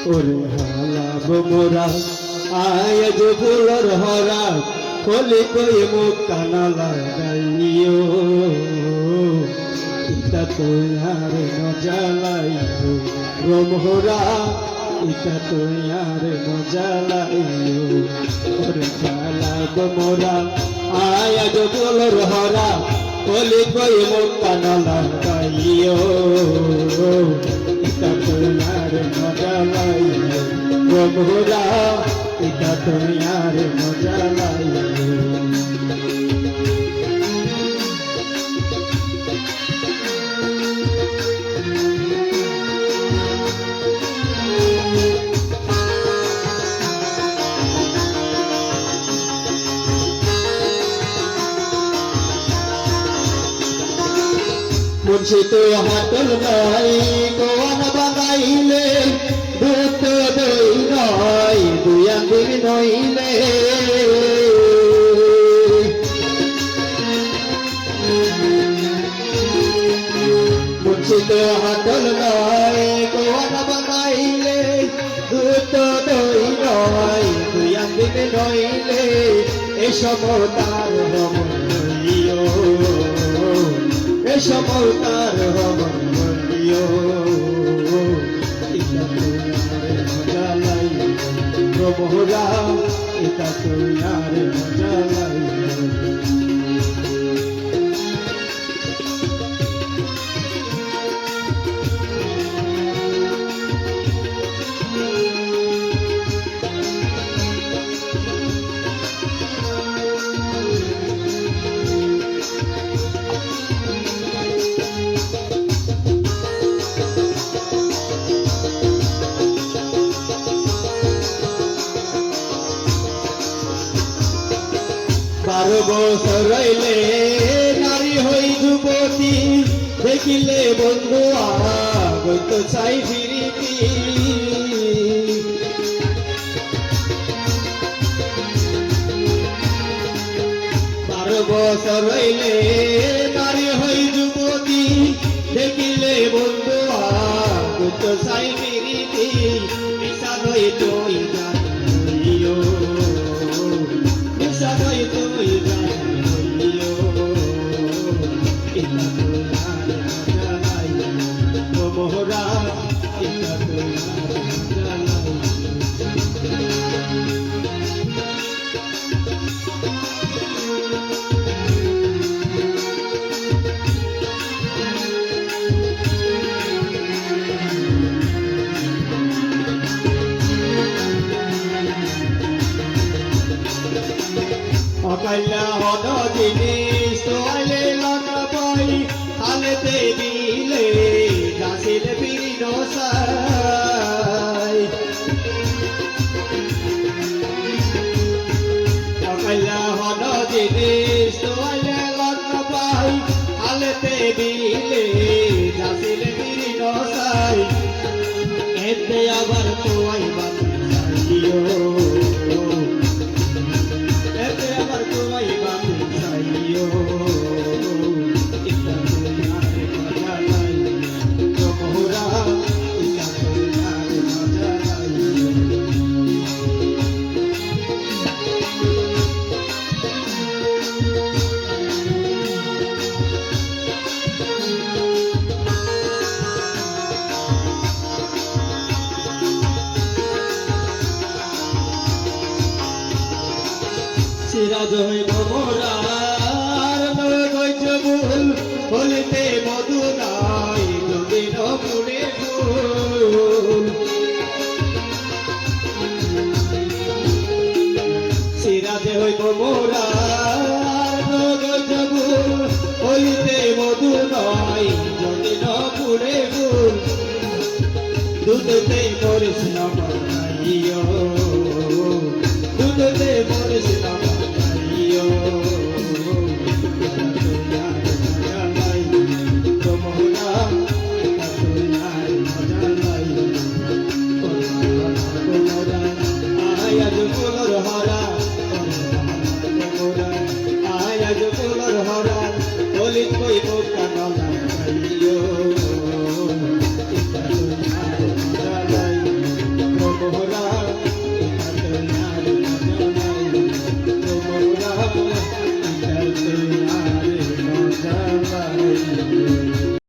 ওরে হালাব মোরা আজ ফুলর হরা কলি কই মুখ কানা লাগাইও ইতা তুই আর নজালাইও রোমহরা ইতা তুই আর নজালাইও ওরে হালাব মোরা আজ ফুলর হরা কলি কই মুখ কানা লাগাইও ইতা তুই আর নজালাইও রোমহরা ইতা তুই আর নজালাইও মুন্সি তো হাতল নাই গোয়ান বানাইলে দুধ দই নয় দুই আঙ্গুর নইলে মুন্সি তো হাতল নাই গোয়ান বানাইলে দুধ দই নয় দুই আঙ্গুর নইলে এসব তার হইও এসবল তার হবন বলিও ইতা তুই আর মজালাই প্রভুরা ইতা তুই আর মজালাই বারো বছর রইলে নারী হই যুবতী দেখিলে বন্ধু আগত চাই ফিরিতি বারো বছর রইলে নারী হই যুবতী দেখিলে বন্ধু আগত চাই ফিরিতি মিশা হই তুই জানিও সবাই তুই জানিও ইতা তুই আর মজালাই মোহরা ইতা তুই আর অকাল্লা হদ জিনিস তোয়ালে লনা পাই হালেতে দিলে গাছিল পিরিন সাই অকাল্লা হদ জিনিস তোয়ালে লনা পাই হালেতে দিলে গাছিল পিরিন সাই এতে আবার তোয়াই বাঁচিও সিরাজ হইব মোরার নগজ ভুল হলিতে মধু নাই যদিন পুরে ফুল সিরাজ হইব মোরার নগজ ভুল হলিতে মধু নাই যদিন পুরে ফুল দুধতে মরিস না বানাইও দুধতে মরিস